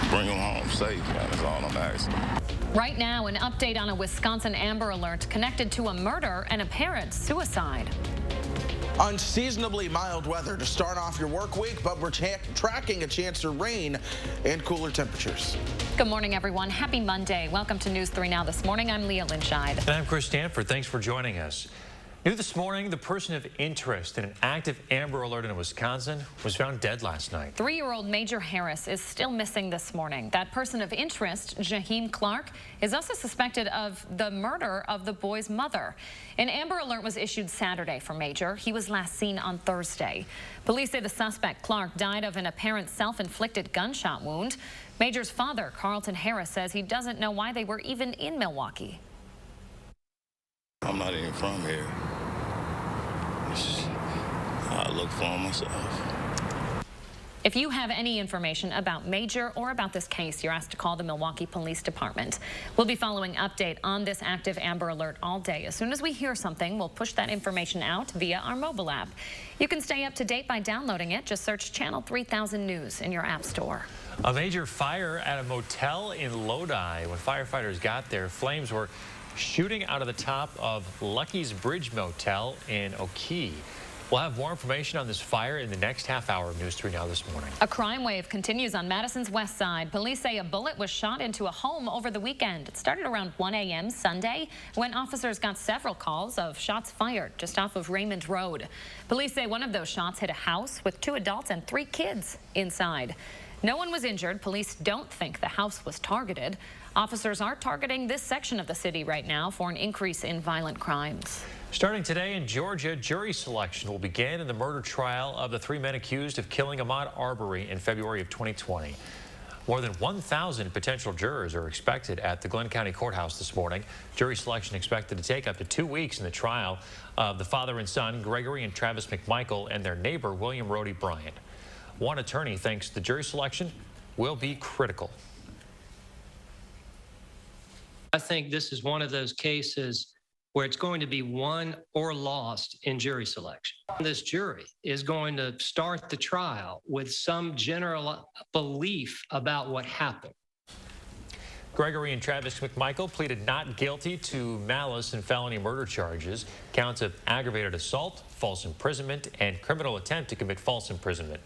bring them home safe, man. That's all I'm asking. Right now, an update on a Wisconsin Amber Alert connected to a murder and apparent suicide. Unseasonably mild weather to start off your work week, but we're tracking a chance of rain and cooler temperatures. Good morning, everyone. Happy Monday. Welcome to News 3 Now This Morning. I'm Leah Linscheid. And I'm Chris Stanford. Thanks for joining us. New this morning, the person of interest in an active Amber Alert in Wisconsin was found dead last night. 3-year-old Major Harris is still missing this morning. That person of interest, Jaheim Clark, is also suspected of the murder of the boy's mother. An Amber Alert was issued Saturday for Major. He was last seen on Thursday. Police say the suspect, Clark, died of an apparent self-inflicted gunshot wound. Major's father, Carlton Harris, says he doesn't know why they were even in Milwaukee. I'm not even from here. I look for him myself. If you have any information about Major or about this case, you're asked to call the Milwaukee Police Department. We'll be following update on this active Amber Alert all day. As soon as we hear something, we'll push that information out via our mobile app. You can stay up to date by downloading it. Just search Channel 3000 News in your app store. A major fire at a motel in Lodi. When firefighters got there, flames were shooting out of the top of Lucky's Bridge Motel in Oki. We'll have more information on this fire in the next half hour of News 3 Now This Morning. A crime wave continues on Madison's west side. Police say a bullet was shot into a home over the weekend. It started around 1 a.m. Sunday when officers got several calls of shots fired just off of Raymond Road. Police say one of those shots hit a house with 2 adults and 3 kids inside. No one was injured. Police don't think the house was targeted. Officers are targeting this section of the city right now for an increase in violent crimes. Starting today in Georgia, jury selection will begin in the murder trial of the 3 men accused of killing Ahmaud Arbery in February of 2020. More than 1,000 potential jurors are expected at the Glenn County Courthouse this morning. Jury selection expected to take up to 2 weeks in the trial of the father and son, Gregory and Travis Mcmichael, and their neighbor, William Rody Bryant. One attorney thinks the jury selection will be critical. I think this is one of those cases where it's going to be won or lost in jury selection. This jury is going to start the trial with some general belief about what happened. Gregory and Travis Mcmichael pleaded not guilty to malice and felony murder charges, counts of aggravated assault, false imprisonment, and criminal attempt to commit false imprisonment.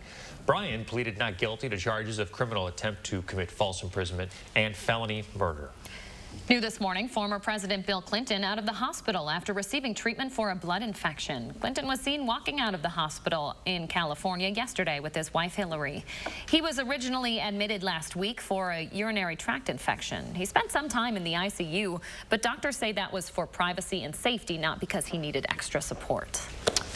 Brian pleaded not guilty to charges of criminal attempt to commit false imprisonment and felony murder. New this morning, former President Bill Clinton out of the hospital after receiving treatment for a blood infection. Clinton was seen walking out of the hospital in California yesterday with his wife, Hillary. He was originally admitted last week for a urinary tract infection. He spent some time in the ICU, but doctors say that was for privacy and safety, not because he needed extra support.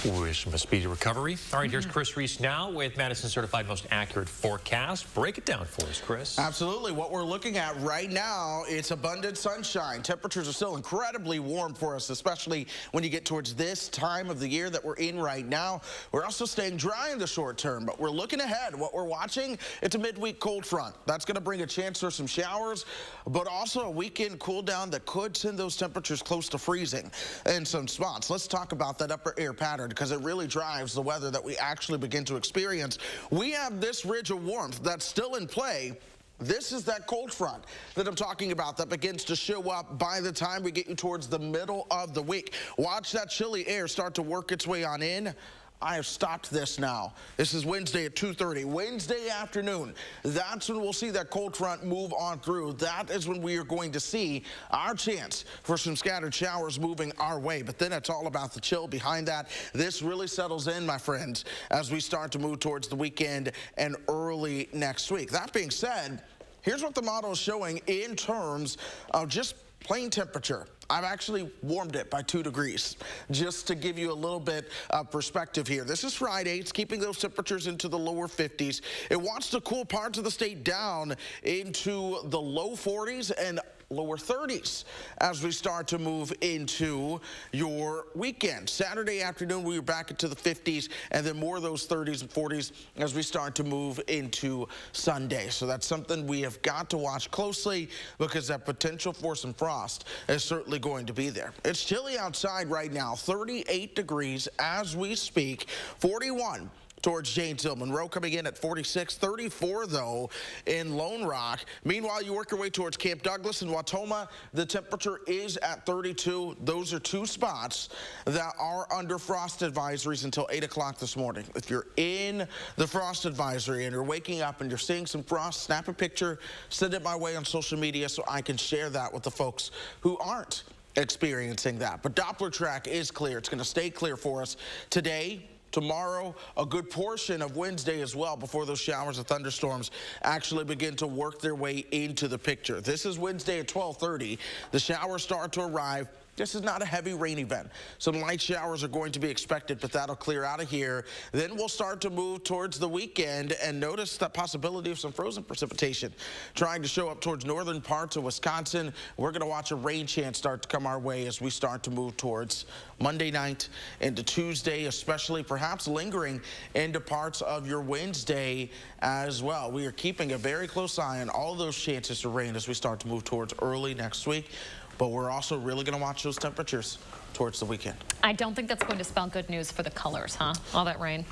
Wish him a speedy recovery. All right, here's Chris Reese now with Madison's certified most accurate forecast. Break it down for us, Chris. Absolutely. What we're looking at right now, it's abundant sunshine. Temperatures are still incredibly warm for us, especially when you get towards this time of the year that we're in right now. We're also staying dry in the short term, but we're looking ahead. What we're watching, it's a midweek cold front. That's going to bring a chance for some showers, but also a weekend cool down that could send those temperatures close to freezing in some spots. Let's talk about that upper air pattern, because it really drives the weather that we actually begin to experience. We have this ridge of warmth that's still in play. This is that cold front that I'm talking about that begins to show up by the time we get you towards the middle of the week. Watch that chilly air start to work its way on in. I have stopped this now. This is Wednesday at 2:30. Wednesday afternoon, that's when we'll see that cold front move on through. That is when we are going to see our chance for some scattered showers moving our way. But then it's all about the chill behind that. This really settles in, my friends, as we start to move towards the weekend and early next week. That being said, here's what the model is showing in terms of just plain temperature. I've actually warmed it by 2 degrees, just to give you a little bit of perspective here. This is Friday. It's keeping those temperatures into the lower 50s. It wants to cool parts of the state down into the low 40s and lower 30s as we start to move into your weekend. Saturday afternoon, we were back into the 50s, and then more of those 30s and 40s as we start to move into Sunday. So that's something we have got to watch closely, because that potential for some frost is certainly going to be there. It's chilly outside right now, 38 degrees as we speak, 41 towards Janesville. Monroe coming in at 46, 34 though in Lone Rock. Meanwhile, you work your way towards Camp Douglas and Wautoma. The temperature is at 32. Those are two spots that are under frost advisories until 8 o'clock this morning. If you're in the frost advisory and you're waking up and you're seeing some frost, snap a picture, send it my way on social media so I can share that with the folks who aren't experiencing that. But Doppler track is clear. It's going to stay clear for us today, tomorrow, a good portion of Wednesday as well before those showers and thunderstorms actually begin to work their way into the picture. This is Wednesday at 12:30. The showers start to arrive. This is not a heavy rain event. Some light showers are going to be expected, but that'll clear out of here. Then we'll start to move towards the weekend and notice the possibility of some frozen precipitation trying to show up towards northern parts of Wisconsin. We're going to watch a rain chance start to come our way as we start to move towards Monday night into Tuesday, especially perhaps lingering into parts of your Wednesday as well. We are keeping a very close eye on all those chances of rain as we start to move towards early next week. But we're also really going to watch those temperatures towards the weekend. I don't think that's going to spell good news for the colors, huh? All that rain.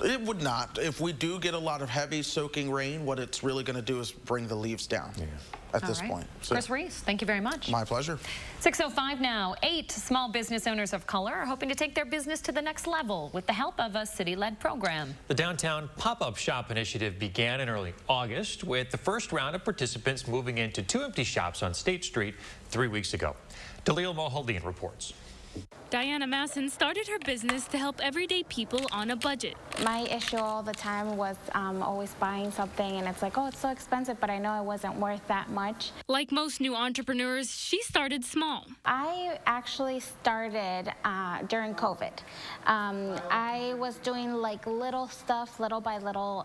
It would not. If we do get a lot of heavy soaking rain, what it's really going to do is bring the leaves down at this point. So, Chris Reese, thank you very much. My pleasure. 6:05 now. 8 small business owners of color are hoping to take their business to the next level with the help of a city-led program. The Downtown Pop-Up Shop Initiative began in early August with the first round of participants moving into 2 empty shops on State Street 3 weeks ago. Dalil Mohaldian reports. Diana Masson started her business to help everyday people on a budget. My issue all the time was always buying something and it's like, oh, it's so expensive, but I know it wasn't worth that much. Like most new entrepreneurs, she started small. I actually started during COVID. I was doing like little stuff, little by little,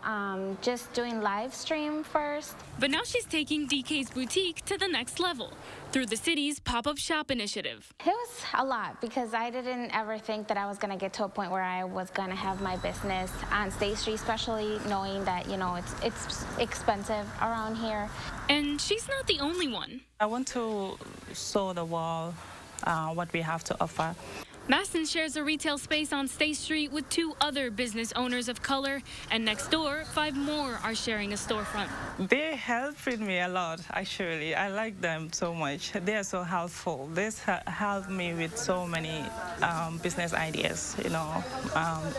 just doing live stream first. But now she's taking DK's boutique to the next level through the city's pop-up shop initiative. It was a lot because I didn't ever think that I was going to get to a point where I was going to have my business on State Street, especially knowing that, you know, it's expensive around here. And she's not the only one. I want to show the world what we have to offer. Madison shares a retail space on State Street with 2 other business owners of color, and next door, 5 more are sharing a storefront. They helped me a lot, actually. I like them so much. They are so helpful. They help me with so many business ideas, you know,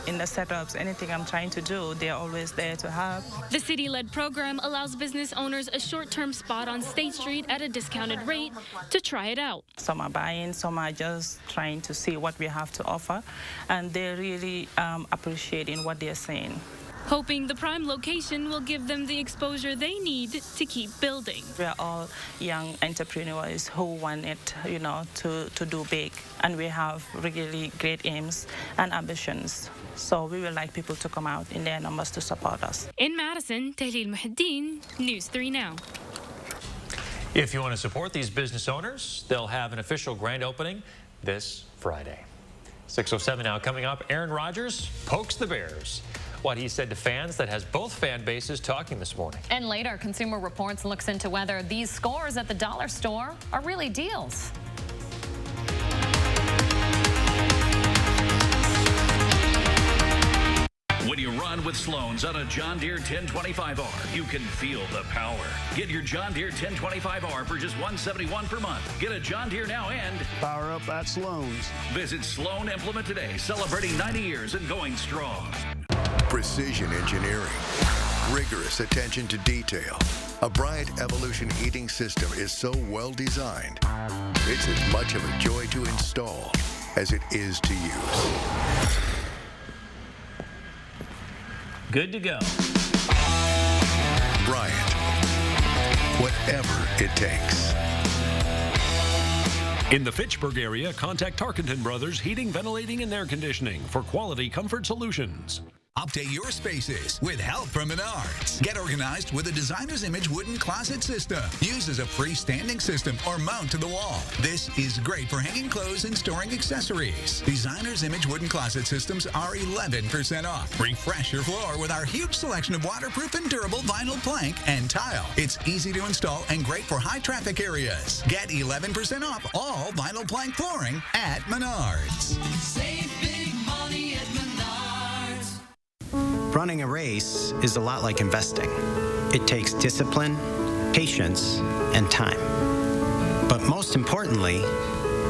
in the setups, anything I'm trying to do, they're always there to help. The city-led program allows business owners a short-term spot on State Street at a discounted rate to try it out. Some are buying, some are just trying to see what we have to offer, and they're really appreciating what they're saying. Hoping the prime location will give them the exposure they need to keep building. We are all young entrepreneurs who want it, you know, to do big, and we have really great aims and ambitions. So we would like people to come out in their numbers to support us. In Madison, Tahlil Muhaddin, News 3 Now. If you want to support these business owners, they'll have an official grand opening this Friday. 6:07 now. Coming up, Aaron Rodgers pokes the Bears. What he said to fans that has both fan bases talking this morning. And later, Consumer Reports looks into whether these scores at the dollar store are really deals. When you run with Sloan's on a John Deere 1025R, you can feel the power. Get your John Deere 1025R for just $171 per month. Get a John Deere now and power up at Sloan's. Visit Sloan Implement today, celebrating 90 years and going strong. Precision engineering, rigorous attention to detail. A Bryant Evolution heating system is so well designed, it's as much of a joy to install as it is to use. Good to go. Bryant, whatever it takes. In the Fitchburg area, contact Tarkenton Brothers Heating, Ventilating, and Air Conditioning for quality comfort solutions. Update your spaces with help from Menards. Get organized with a designer's image wooden closet system. Use as a freestanding system or mount to the wall. This is great for hanging clothes and storing accessories. Designer's image wooden closet systems are 11% off. Refresh your floor with our huge selection of waterproof and durable vinyl plank and tile. It's easy to install and great for high traffic areas. Get 11% off all vinyl plank flooring at Menards. Save big money at Menards. Running a race is a lot like investing. It takes discipline, patience, and time. But most importantly,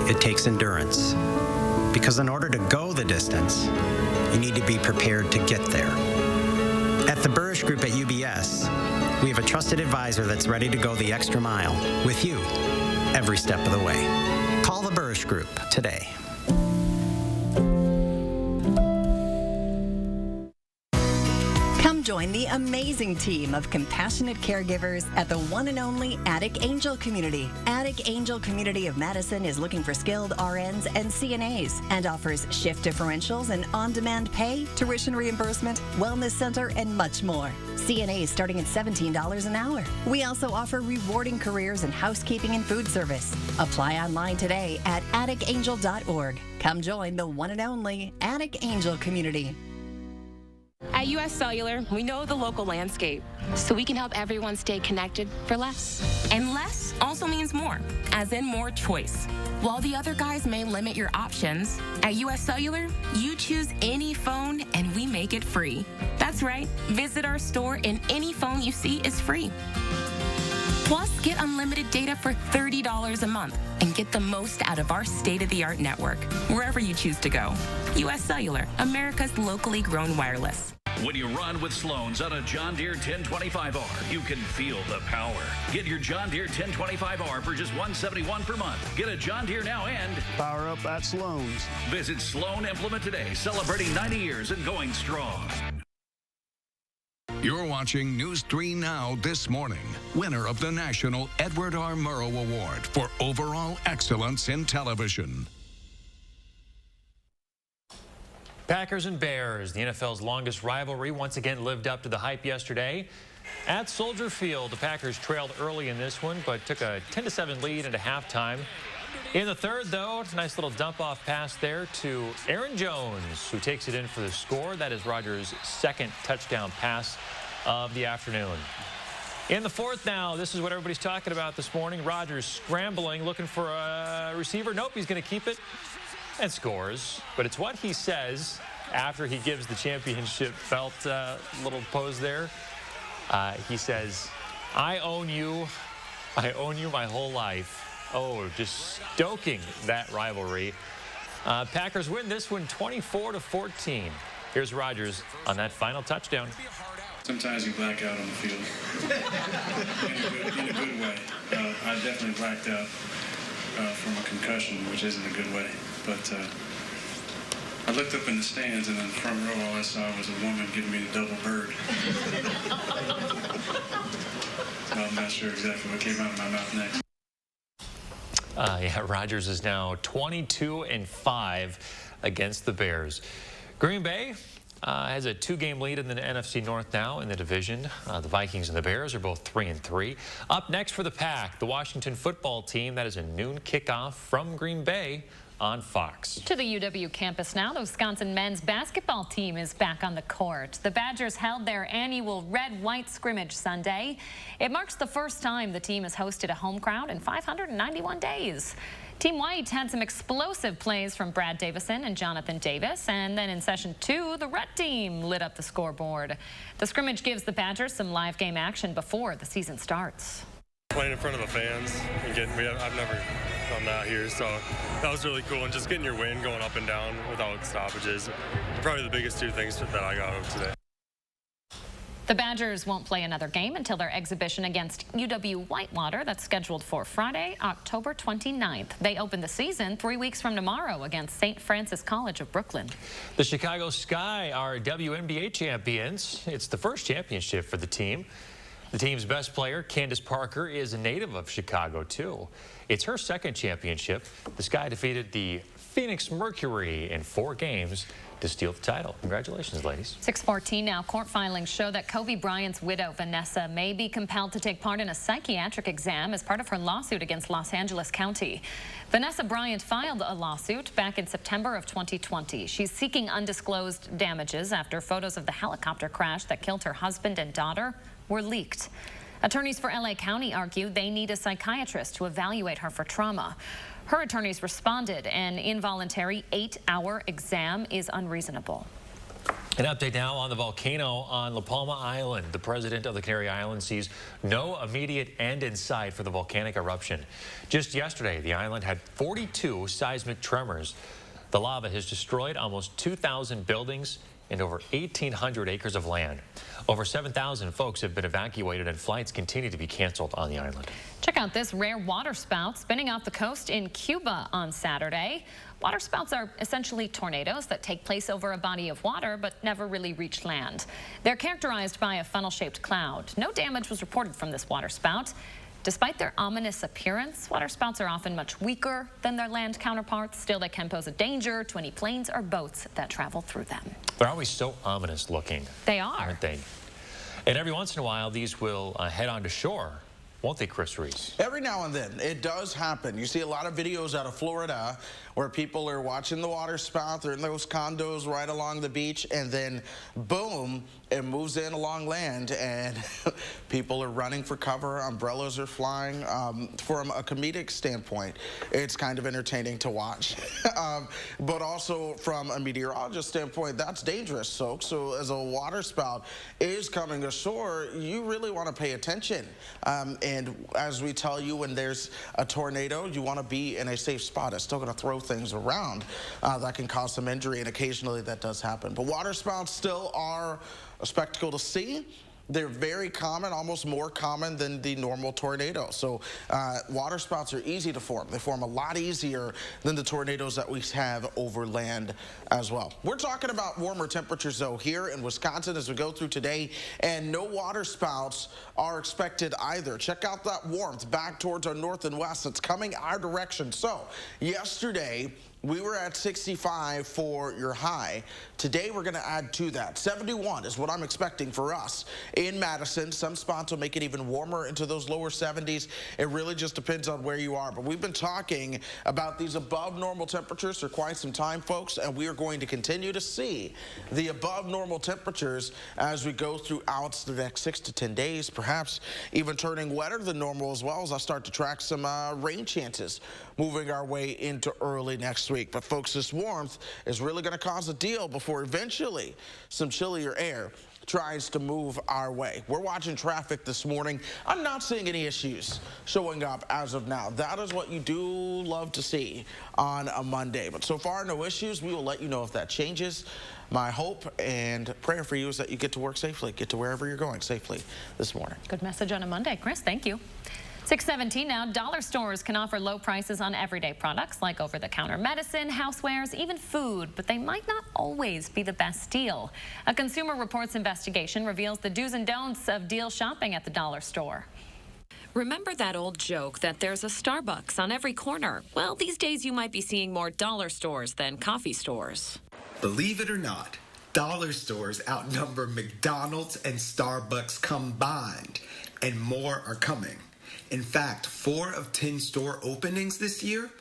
it takes endurance. Because in order to go the distance, you need to be prepared to get there. At the Burrish Group at UBS, we have a trusted advisor that's ready to go the extra mile with you every step of the way. Call the Burrish Group today. Come join the amazing team of compassionate caregivers at the one and only Attic Angel Community. Attic Angel Community of Madison is looking for skilled RNs and CNAs and offers shift differentials and on-demand pay, tuition reimbursement, wellness center, and much more. CNAs starting at $17 an hour. We also offer rewarding careers in housekeeping and food service. Apply online today at atticangel.org. Come join the one and only Attic Angel Community. At US Cellular, we know the local landscape, so we can help everyone stay connected for less. And less also means more, as in more choice. While the other guys may limit your options, at US Cellular, you choose any phone and we make it free. That's right, visit our store and any phone you see is free. Plus, get unlimited data for $30 a month and get the most out of our state-of-the-art network, wherever you choose to go. US Cellular, America's locally grown wireless. When you run with Sloan's on a John Deere 1025R, you can feel the power. Get your John Deere 1025R for just $171 per month. Get a John Deere now and power up at Sloan's. Visit Sloan Implement today, celebrating 90 years and going strong. You're watching News 3 Now this morning. Winner of the National Edward R. Murrow Award for Overall Excellence in Television. Packers and Bears, the NFL's longest rivalry, once again lived up to the hype yesterday. At Soldier Field, the Packers trailed early in this one, but took a 10-7 lead into halftime. In the third, though, it's a nice little dump-off pass there to Aaron Jones, who takes it in for the score. That is Rodgers' second touchdown pass of the afternoon. In the fourth now, this is what everybody's talking about this morning. Rodgers scrambling, looking for a receiver. Nope, he's going to keep it and scores. But it's what he says after he gives the championship belt little pose there. He says, I own you my whole life. Oh, just stoking that rivalry. Packers win this one 24-14. Here's Rodgers on that final touchdown. Sometimes you black out on the field in a good way. I definitely blacked out from a concussion, which isn't a good way. But I looked up in the stands, and in the front row, all I saw was a woman giving me the double bird. So I'm not sure exactly what came out of my mouth next. Yeah, Rodgers is now 22-5 against the Bears. Green Bay has a 2-game lead in the NFC North now in the division. The Vikings and the Bears are both 3-3. Up next for the Pack, the Washington football team. That is a noon kickoff from Green Bay on Fox. To the UW campus now, the Wisconsin men's basketball team is back on the court. The Badgers held their annual red-white scrimmage Sunday. It marks the first time the team has hosted a home crowd in 591 days. Team White had some explosive plays from Brad Davison and Jonathan Davis, and then in session 2, the Red team lit up the scoreboard. The scrimmage gives the Badgers some live game action before the season starts. Playing in front of the fans, and I've never done that here, so that was really cool. And just getting your wind going up and down without stoppages, probably the biggest two things that I got of today. The Badgers won't play another game until their exhibition against UW Whitewater. That's scheduled for Friday, October 29th. They open the season 3 weeks from tomorrow against St. Francis College of Brooklyn. The Chicago Sky are WNBA champions. It's the first championship for the team. The team's best player, Candace Parker, is a native of Chicago, too. It's her second championship. The Sky defeated the Phoenix Mercury in 4 games to steal the title. Congratulations, ladies. 6:14 now. Court filings show that Kobe Bryant's widow, Vanessa, may be compelled to take part in a psychiatric exam as part of her lawsuit against Los Angeles County. Vanessa Bryant filed a lawsuit back in September of 2020. She's seeking undisclosed damages after photos of the helicopter crash that killed her husband and daughter were leaked. Attorneys for LA County argue they need a psychiatrist to evaluate her for trauma. Her attorneys responded an involuntary 8-hour exam is unreasonable. An update now on the volcano on La Palma Island. The president of the Canary Islands sees no immediate end in sight for the volcanic eruption. Just yesterday, the island had 42 seismic tremors. The lava has destroyed almost 2,000 buildings and over 1,800 acres of land. Over 7,000 folks have been evacuated and flights continue to be canceled on the island. Check out this rare water spout spinning off the coast in Cuba on Saturday. Water spouts are essentially tornadoes that take place over a body of water but never really reach land. They're characterized by a funnel-shaped cloud. No damage was reported from this water spout. Despite their ominous appearance, water spouts are often much weaker than their land counterparts. Still, they can pose a danger to any planes or boats that travel through them. They're always so ominous looking. They are. Aren't they? And every once in a while, these will head on to shore, won't they, Chris Reese? Every now and then, it does happen. You see a lot of videos out of Florida where people are watching the water spout. They're in those condos right along the beach, and then boom, it moves in along land, and people are running for cover. Umbrellas are flying. From a comedic standpoint, it's kind of entertaining to watch. But also from a meteorologist standpoint, that's dangerous, folks. So as a water spout is coming ashore, you really want to pay attention. And as we tell you, when there's a tornado, you want to be in a safe spot. It's still going to throw things around that can cause some injury, and occasionally that does happen. But water spouts still are a spectacle to see. They're very common, almost more common than the normal tornado. So water spouts are easy to form. They form a lot easier than the tornadoes that we have over land as well. We're talking about warmer temperatures, though, here in Wisconsin as we go through today, and no water spouts are expected either. Check out that warmth back towards our north and west. It's coming our direction. So yesterday, we were at 65 for your high. Today, we're going to add to that. 71 is what I'm expecting for us in Madison. Some spots will make it even warmer into those lower 70s. It really just depends on where you are. But we've been talking about these above normal temperatures for quite some time, folks, and we are going to continue to see the above normal temperatures as we go throughout the next 6 to 10 days, perhaps even turning wetter than normal as well as I start to track some rain chances moving our way into early next week. But folks, this warmth is really going to cause a deal before eventually some chillier air tries to move our way. We're watching traffic this morning. I'm not seeing any issues showing up as of now. That is what you do love to see on a Monday. But so far, no issues. We will let you know if that changes. My hope and prayer for you is that you get to work safely, get to wherever you're going safely this morning. Good message on a Monday. Chris, thank you. 6:17 now. Dollar stores can offer low prices on everyday products like over-the-counter medicine, housewares, even food, but they might not always be the best deal. A Consumer Reports investigation reveals the do's and don'ts of deal shopping at the dollar store. Remember that old joke that there's a Starbucks on every corner? Well, these days you might be seeing more dollar stores than coffee stores. Believe it or not, dollar stores outnumber McDonald's and Starbucks combined, and more are coming. In fact, 4 of 10 store openings this year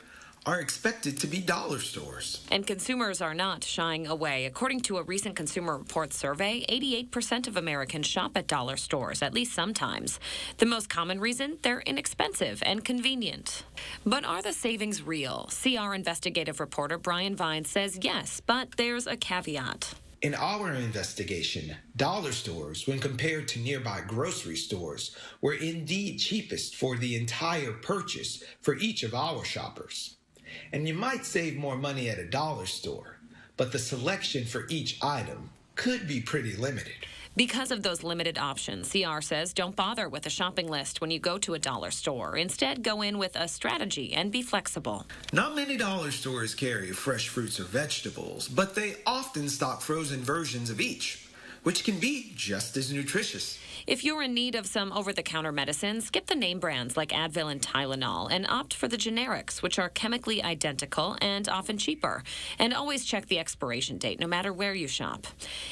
are expected to be dollar stores. And consumers are not shying away. According to a recent Consumer Reports survey, 88% of Americans shop at dollar stores, at least sometimes. The most common reason? They're inexpensive and convenient. But are the savings real? CR investigative reporter Brian Vine says yes, but there's a caveat. In our investigation, dollar stores, when compared to nearby grocery stores, were indeed cheapest for the entire purchase for each of our shoppers. And you might save more money at a dollar store, but the selection for each item could be pretty limited. Because of those limited options, CR says don't bother with a shopping list when you go to a dollar store. Instead, go in with a strategy and be flexible. Not many dollar stores carry fresh fruits or vegetables, but they often stock frozen versions of each, which can be just as nutritious. If you're in need of some over-the-counter medicine, skip the name brands like Advil and Tylenol and opt for the generics, which are chemically identical and often cheaper. And always check the expiration date, no matter where you shop.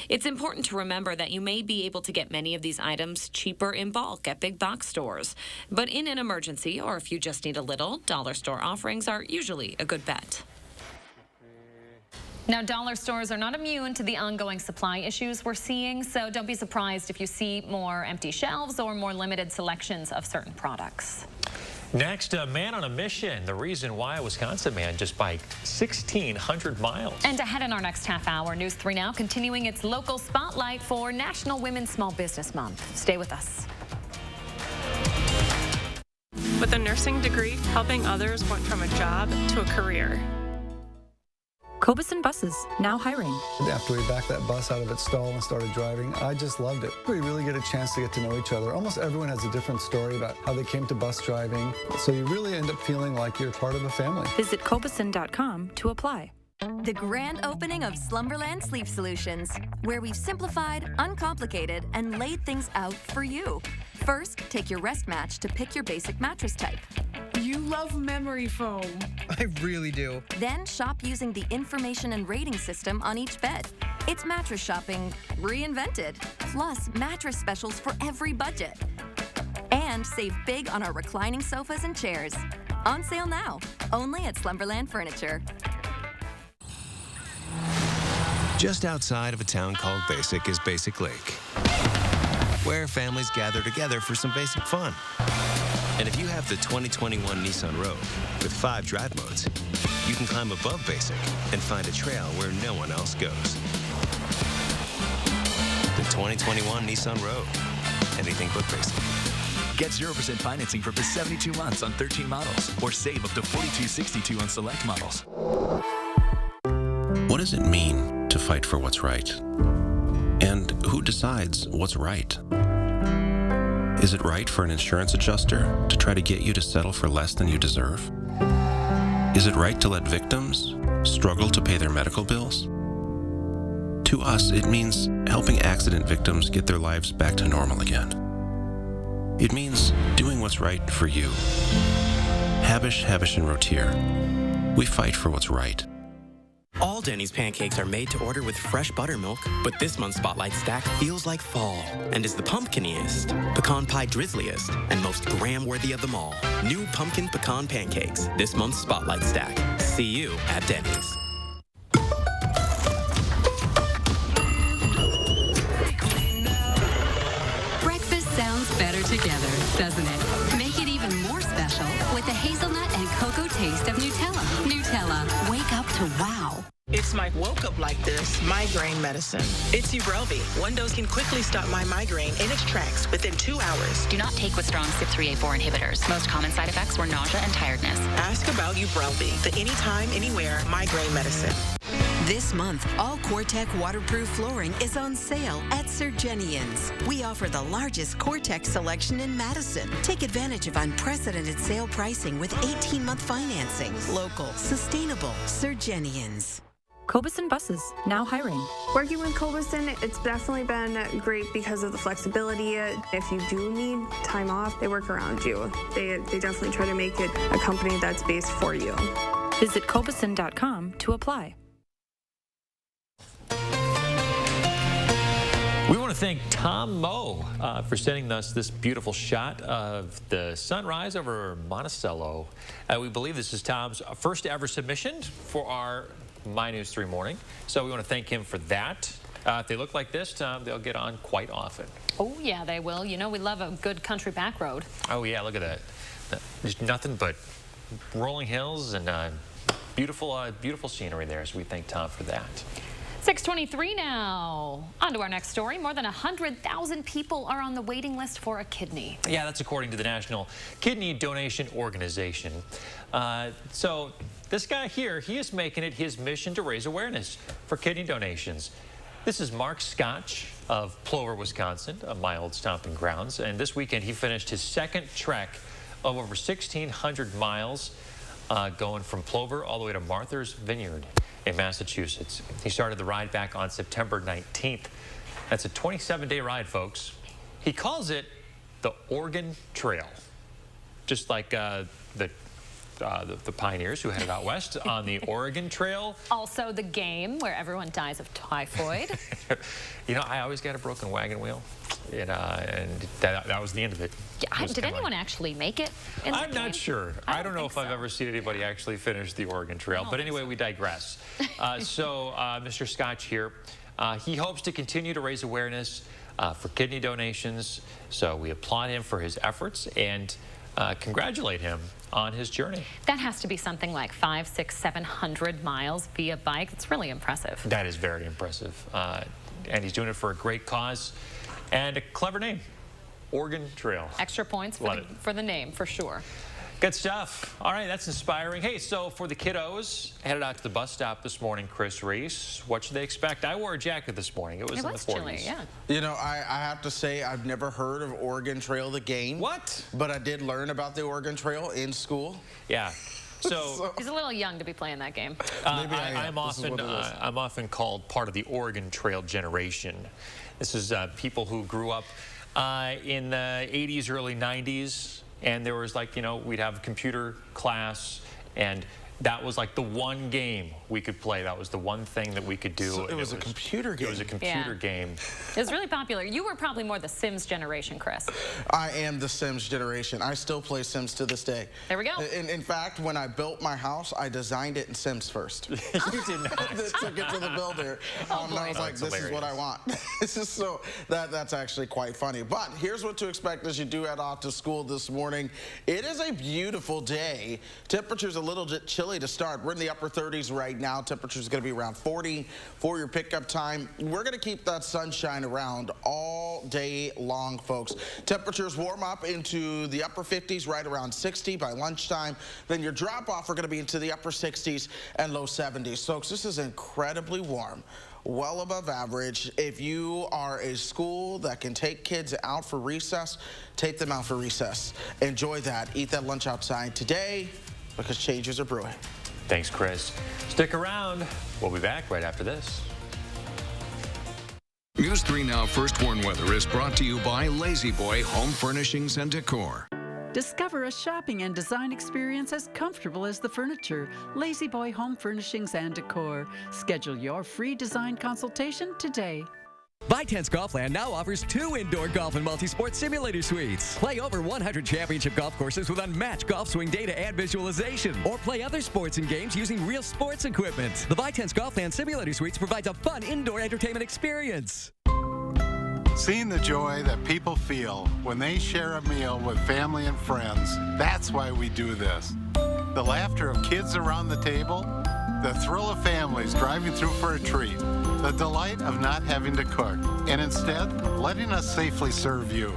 It's important to remember that you may be able to get many of these items cheaper in bulk at big box stores. But in an emergency, or if you just need a little, dollar store offerings are usually a good bet. Now, dollar stores are not immune to the ongoing supply issues we're seeing, so don't be surprised if you see more empty shelves or more limited selections of certain products. Next, a man on a mission. The reason why a Wisconsin man just biked 1,600 miles. And ahead in our next half hour, News 3 Now continuing its local spotlight for National Women's Small Business Month. Stay with us. With a nursing degree, helping others went from a job to a career. Cobuson Buses, now hiring. After we backed that bus out of its stall and started driving, I just loved it. We really get a chance to get to know each other. Almost everyone has a different story about how they came to bus driving, so you really end up feeling like you're part of a family. Visit Cobuson.com to apply. The grand opening of Slumberland Sleep Solutions, where we've simplified, uncomplicated, and laid things out for you. First, take your rest match to pick your basic mattress type. You love memory foam. I really do. Then shop using the information and rating system on each bed. It's mattress shopping reinvented. Plus, mattress specials for every budget. And save big on our reclining sofas and chairs. On sale now, only at Slumberland Furniture. Just outside of a town called Basic is Basic Lake, where families gather together for some basic fun. And if you have the 2021 Nissan Rogue with 5 drive modes, you can climb above Basic and find a trail where no one else goes. The 2021 Nissan Rogue. Anything but basic. Get 0% financing for up to 72 months on 13 models, or save up to $42.62 on select models. What does it mean to fight for what's right? And who decides what's right? Is it right for an insurance adjuster to try to get you to settle for less than you deserve? Is it right to let victims struggle to pay their medical bills? To us, it means helping accident victims get their lives back to normal again. It means doing what's right for you. Habish, and Rotier. We fight for what's right. All Denny's pancakes are made to order with fresh buttermilk, but this month's Spotlight Stack feels like fall and is the pumpkiniest, pecan pie drizzliest, and most gram-worthy of them all. New pumpkin pecan pancakes, this month's Spotlight Stack. See you at Denny's. Breakfast sounds better together, doesn't it? Make it even more special with the hazelnut and cocoa taste of Nutella. Nutella, wake up to wow. It's my woke up like this migraine medicine. It's Wnba. One dose can quickly stop my migraine in its tracks within 2 hours. Do not take with strong CYP3A4 inhibitors. Most common side effects were nausea and tiredness. Ask about Wnba, the anytime, anywhere migraine medicine. This month, all Core-Tec waterproof flooring is on sale at Surgenians. We offer the largest Core-Tec selection in Madison. Take advantage of unprecedented sale pricing with 18-month financing. Local, sustainable, Surgenians. Cobuson Buses, now hiring. Working with Cobuson, it's definitely been great because of the flexibility. If you do need time off, they work around you. They definitely try to make it a company that's based for you. Visit Cobuson.com to apply. We want to thank Tom Moe for sending us this beautiful shot of the sunrise over Monticello. We believe this is Tom's first ever submission for our My News 3 morning. So we want to thank him for that. If they look like this, they'll get on quite often. Oh, yeah, they will. You know, we love a good country back road. Oh, yeah, look at that. There's nothing but rolling hills and beautiful scenery there. So we thank Tom for that. 6:23 now. On to our next story. More than 100,000 people are on the waiting list for a kidney. Yeah, that's according to the National Kidney Donation Organization. So this guy here, he is making it his mission to raise awareness for kidney donations. This is Mark Scotch of Plover, Wisconsin, my old stomping grounds. And this weekend, he finished his second trek of over 1,600 miles, going from Plover all the way to Martha's Vineyard in Massachusetts. He started the ride back on September 19th. That's a 27-day ride, folks. He calls it the Oregon Trail, just like the pioneers who headed out west on the Oregon Trail. Also the game where everyone dies of typhoid. You know, I always got a broken wagon wheel, and that was the end of it. Yeah, did anyone actually make it in the I'm game? not sure. I don't know if I've ever seen anybody actually finish the Oregon Trail. But anyway, we digress. Mr. Scotch here, he hopes to continue to raise awareness for kidney donations. So we applaud him for his efforts. And congratulate him on his journey. That has to be something like 500, 600, 700 miles via bike. It's really impressive. That is very impressive. And he's doing it for a great cause and a clever name, Oregon Trail. Extra points for the name, for sure. Good stuff. All right, that's inspiring. Hey, so for the kiddos, headed out to the bus stop this morning, Chris Reese, what should they expect? I wore a jacket this morning. It was in the 40s. Chilly, yeah. You know, I have to say I've never heard of Oregon Trail, the game. What? But I did learn about the Oregon Trail in school. Yeah. So he's a little young to be playing that game. I'm often called part of the Oregon Trail generation. This is people who grew up in the 80s, early 90s. And there was like, you know, we'd have a computer class, and that was like the one game we could play. That was the one thing that we could do. So it was a computer game. It was a computer game. It was really popular. You were probably more the Sims generation, Chris. I am the Sims generation. I still play Sims to this day. There we go. In fact, when I built my house, I designed it in Sims first. You did not. I took it to the builder. And I was like, this is what I want. This is so, that's actually quite funny. But here's what to expect as you do head off to school this morning. It is a beautiful day. Temperature's a little bit chilly to start. We're in the upper 30s right now. Temperature's going to be around 40 for your pickup time. We're going to keep that sunshine around all day long, folks. Temperatures warm up into the upper 50s, right around 60 by lunchtime. Then your drop-off are going to be into the upper 60s and low 70s. Folks, this is incredibly warm. Well above average. If you are a school that can take kids out for recess, take them out for recess. Enjoy that. Eat that lunch outside today, because changes are brewing. Thanks, Chris. Stick around. We'll be back right after this. News 3 Now First Warn Weather is brought to you by Lazy Boy Home Furnishings and Decor. Discover a shopping and design experience as comfortable as the furniture. Lazy Boy Home Furnishings and Decor. Schedule your free design consultation today. Vitens Golfland now offers 2 indoor golf and multi-sport simulator suites. Play over 100 championship golf courses with unmatched golf swing data and visualization. Or play other sports and games using real sports equipment. The Vitens Golfland simulator suites provides a fun indoor entertainment experience. Seeing the joy that people feel when they share a meal with family and friends, that's why we do this. The laughter of kids around the table, the thrill of families driving through for a treat, the delight of not having to cook, and instead letting us safely serve you.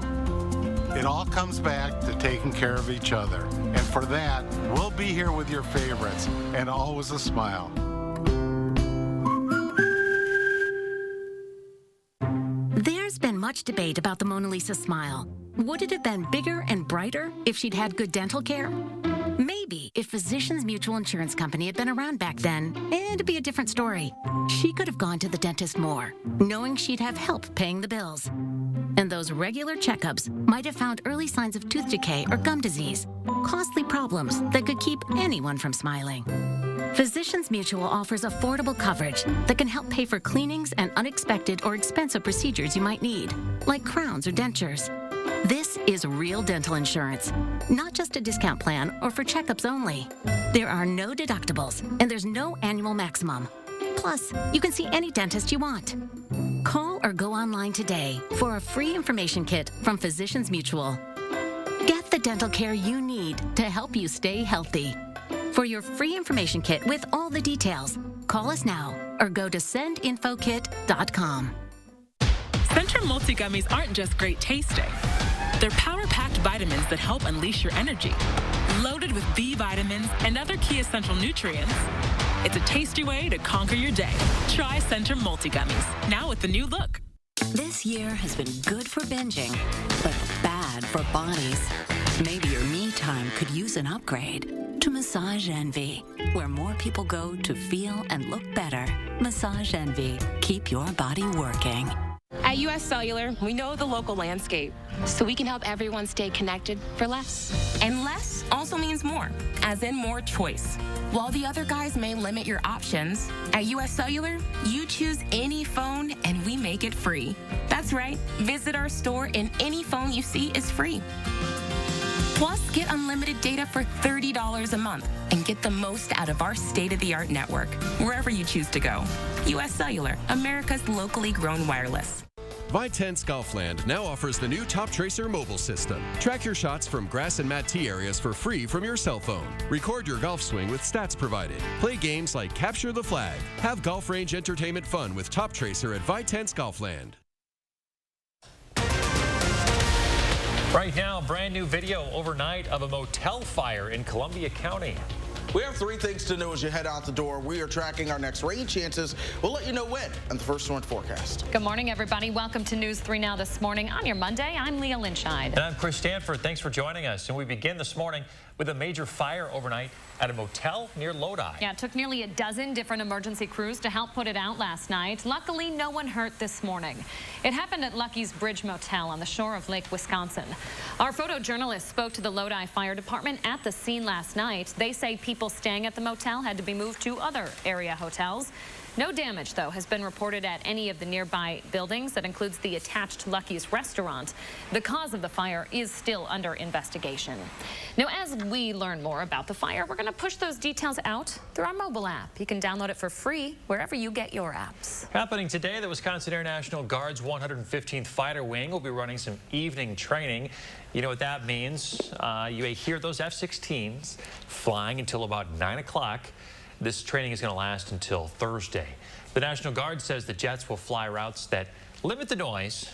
It all comes back to taking care of each other. And for that, we'll be here with your favorites, and always a smile. There's been much debate about the Mona Lisa smile. Would it have been bigger and brighter if she'd had good dental care? Maybe if Physicians Mutual Insurance Company had been around back then, it'd be a different story. She could have gone to the dentist more, knowing she'd have help paying the bills. And those regular checkups might have found early signs of tooth decay or gum disease, costly problems that could keep anyone from smiling. Physicians Mutual offers affordable coverage that can help pay for cleanings and unexpected or expensive procedures you might need, like crowns or dentures. This is real dental insurance, not just a discount plan or for checkups only. There are no deductibles, and there's no annual maximum. Plus, you can see any dentist you want. Call or go online today for a free information kit from Physicians Mutual. Get the dental care you need to help you stay healthy. For your free information kit with all the details, call us now or go to sendinfokit.com. Centrum multi-gummies aren't just great tasting. They're power-packed vitamins that help unleash your energy. Loaded with B vitamins and other key essential nutrients, it's a tasty way to conquer your day. Try Centrum multi-gummies, now with the new look. This year has been good for binging, but bad for bodies. Maybe your me time could use an upgrade to Massage Envy, where more people go to feel and look better. Massage Envy. Keep your body working. At US Cellular, we know the local landscape, so we can help everyone stay connected for less. And less also means more, as in more choice. While the other guys may limit your options, at US Cellular, you choose any phone and we make it free. That's right, visit our store and any phone you see is free. Plus, get unlimited data for $30 a month and get the most out of our state-of-the-art network, wherever you choose to go. US Cellular, America's locally grown wireless. Vitense Golfland now offers the new Top Tracer mobile system. Track your shots from grass and mat tee areas for free from your cell phone. Record your golf swing with stats provided. Play games like Capture the Flag. Have golf range entertainment fun with Top Tracer at Vitense Golfland. Right now, brand new video overnight of a motel fire in Columbia County. We have 3 things to know as you head out the door. We are tracking our next rain chances. We'll let you know when and the first one forecast. Good morning, everybody. Welcome to News 3 Now this morning. On your Monday, I'm Leah Lynchide. And I'm Chris Stanford. Thanks for joining us. And we begin this morning with a major fire overnight at a motel near Lodi. Yeah, it took nearly a dozen different emergency crews to help put it out last night. Luckily, no one hurt this morning. It happened at Lucky's Bridge Motel on the shore of Lake Wisconsin. Our photojournalist spoke to the Lodi Fire Department at the scene last night. They say people staying at the motel had to be moved to other area hotels. No damage, though, has been reported at any of the nearby buildings. That includes the attached Lucky's restaurant. The cause of the fire is still under investigation. Now, as we learn more about the fire, we're going to push those details out through our mobile app. You can download it for free wherever you get your apps. Happening today, the Wisconsin Air National Guard's 115th Fighter Wing will be running some evening training. You know what that means. You may hear those F-16s flying until about 9 o'clock. This training is going to last until Thursday. The National Guard says the jets will fly routes that limit the noise.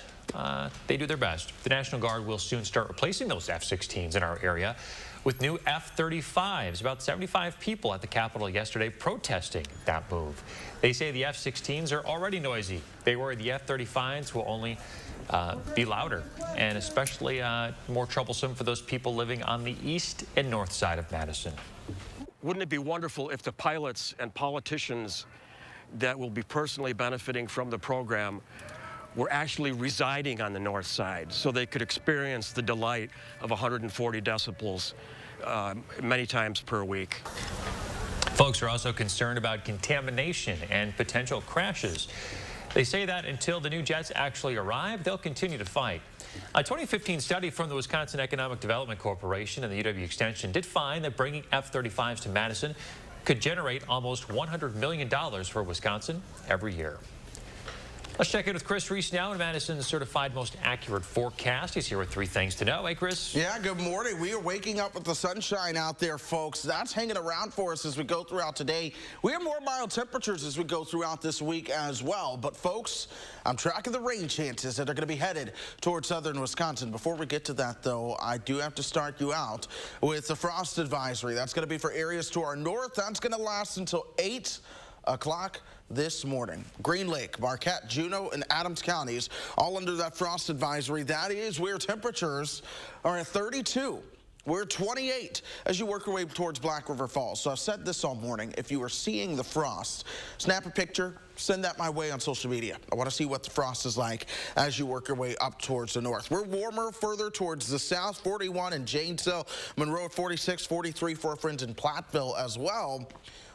They do their best. The National Guard will soon start replacing those F-16s in our area with new F-35s. About 75 people at the Capitol yesterday protesting that move. They say the F-16s are already noisy. They worry the F-35s will only be louder and especially more troublesome for those people living on the east and north side of Madison. Wouldn't it be wonderful if the pilots and politicians that will be personally benefiting from the program were actually residing on the north side so they could experience the delight of 140 decibels many times per week? Folks are also concerned about contamination and potential crashes. They say that until the new jets actually arrive, they'll continue to fight. A 2015 study from the Wisconsin Economic Development Corporation and the UW Extension did find that bringing F-35s to Madison could generate almost $100 million for Wisconsin every year. Let's check in with Chris Reese now in Madison's certified most accurate forecast. He's here with 3 things to know. Hey, Chris. Yeah, good morning. We are waking up with the sunshine out there, folks. That's hanging around for us as we go throughout today. We have more mild temperatures as we go throughout this week as well. But, folks, I'm tracking the rain chances that are going to be headed towards southern Wisconsin. Before we get to that, though, I do have to start you out with the frost advisory. That's going to be for areas to our north. That's going to last until 8 o'clock this morning. Green Lake, Marquette, Juneau, and Adams counties all under that frost advisory. That is where temperatures are at 32. We're at 28 as you work your way towards Black River Falls. So I've said this all morning. If you are seeing the frost, snap a picture, send that my way on social media. I want to see what the frost is like as you work your way up towards the north. We're warmer further towards the south, 41 in Janesville, Monroe at 46, 43 for our friends in Platteville as well.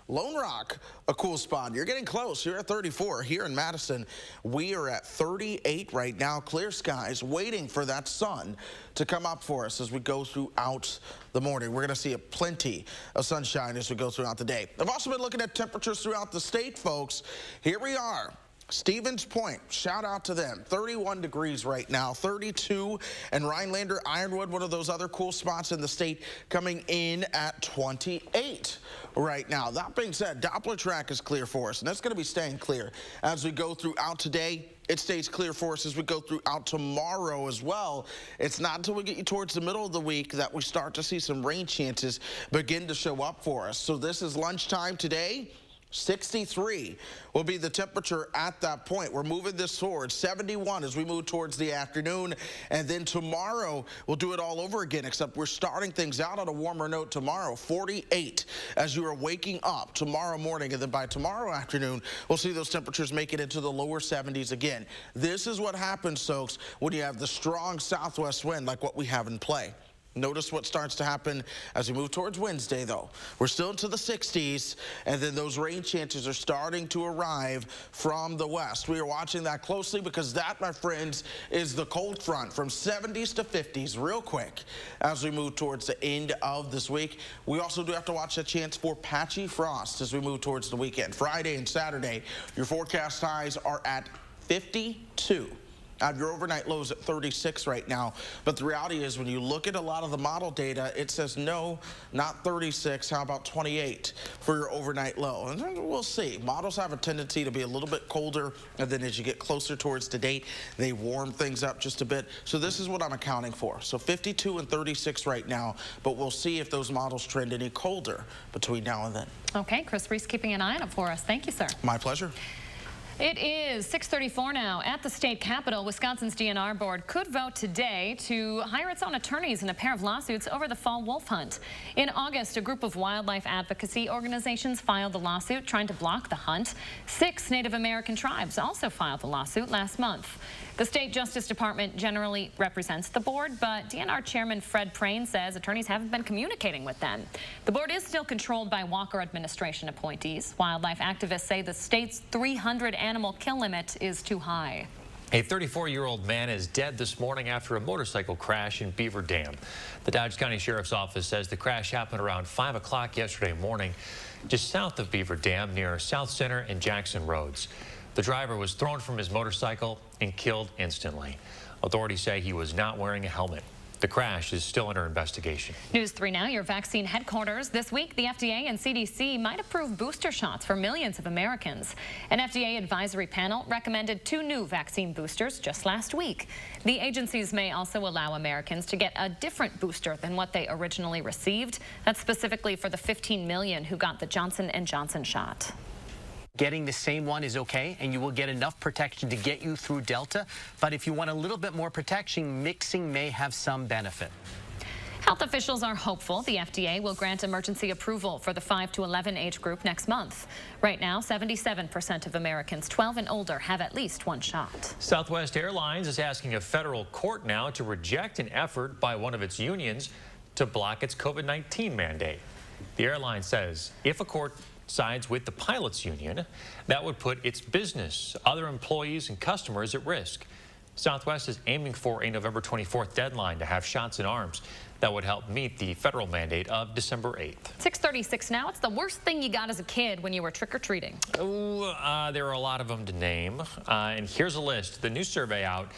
Lone Rock, a cool spot. You're getting close. You're at 34. Here in Madison, we are at 38 right now. Clear skies, waiting for that sun to come up for us as we go throughout the morning. We're going to see plenty of sunshine as we go throughout the day. I've also been looking at temperatures throughout the state, folks. Here we are. Stevens Point, shout out to them. 31 degrees right now, 32. And Rhinelander, Ironwood, one of those other cool spots in the state, coming in at 28 right now. That being said, Doppler track is clear for us, and that's going to be staying clear as we go throughout today. It stays clear for us as we go throughout tomorrow as well. It's not until we get you towards the middle of the week that we start to see some rain chances begin to show up for us. So this is lunchtime today. 63 will be the temperature at that point. We're moving this forward. 71 as we move towards the afternoon. And then tomorrow, we'll do it all over again, except we're starting things out on a warmer note tomorrow. 48 as you are waking up tomorrow morning. And then by tomorrow afternoon, we'll see those temperatures make it into the lower 70s again. This is what happens, folks, when you have the strong southwest wind like what we have in play. Notice what starts to happen as we move towards Wednesday, though. We're still into the 60s, and then those rain chances are starting to arrive from the west. We are watching that closely because that, my friends, is the cold front from 70s to 50s real quick as we move towards the end of this week. We also do have to watch a chance for patchy frost as we move towards the weekend. Friday and Saturday, your forecast highs are at 52. Your overnight low is at 36 right now. But the reality is when you look at a lot of the model data, it says no, not 36. How about 28 for your overnight low? And we'll see. Models have a tendency to be a little bit colder, and then as you get closer towards the date, they warm things up just a bit. So this is what I'm accounting for. So 52 and 36 right now, but we'll see if those models trend any colder between now and then. Okay, Chris Reese keeping an eye on it for us. Thank you, sir. My pleasure. It is 6:34 now at the state capitol. Wisconsin's DNR board could vote today to hire its own attorneys in a pair of lawsuits over the fall wolf hunt. In August, a group of wildlife advocacy organizations filed a lawsuit trying to block the hunt. 6 Native American tribes also filed a lawsuit last month. The state Justice Department generally represents the board, but DNR Chairman Fred Prane says attorneys haven't been communicating with them. The board is still controlled by Walker administration appointees. Wildlife activists say the state's 300 animal kill limit is too high. A 34-year-old man is dead this morning after a motorcycle crash in Beaver Dam. The Dodge County Sheriff's Office says the crash happened around 5 o'clock yesterday morning, just south of Beaver Dam near South Center and Jackson Roads. The driver was thrown from his motorcycle and killed instantly. Authorities say he was not wearing a helmet. The crash is still under investigation. News 3 now, your vaccine headquarters. This week, the FDA and CDC might approve booster shots for millions of Americans. An FDA advisory panel recommended 2 new vaccine boosters just last week. The agencies may also allow Americans to get a different booster than what they originally received. That's specifically for the 15 million who got the Johnson & Johnson shot. Getting the same one is okay, and you will get enough protection to get you through Delta. But if you want a little bit more protection, mixing may have some benefit. Health officials are hopeful the FDA will grant emergency approval for the 5 to 11 age group next month. Right now, 77% of Americans 12 and older have at least 1 shot. Southwest Airlines is asking a federal court now to reject an effort by one of its unions to block its COVID-19 mandate. The airline says if a court sides with the pilots union, that would put its business, other employees and customers at risk. Southwest is aiming for a November 24th deadline to have shots in arms that would help meet the federal mandate of December 8th. 6:36 now. It's the worst thing you got as a kid when you were trick-or-treating. There are a lot of them to name, and here's a list. The new survey out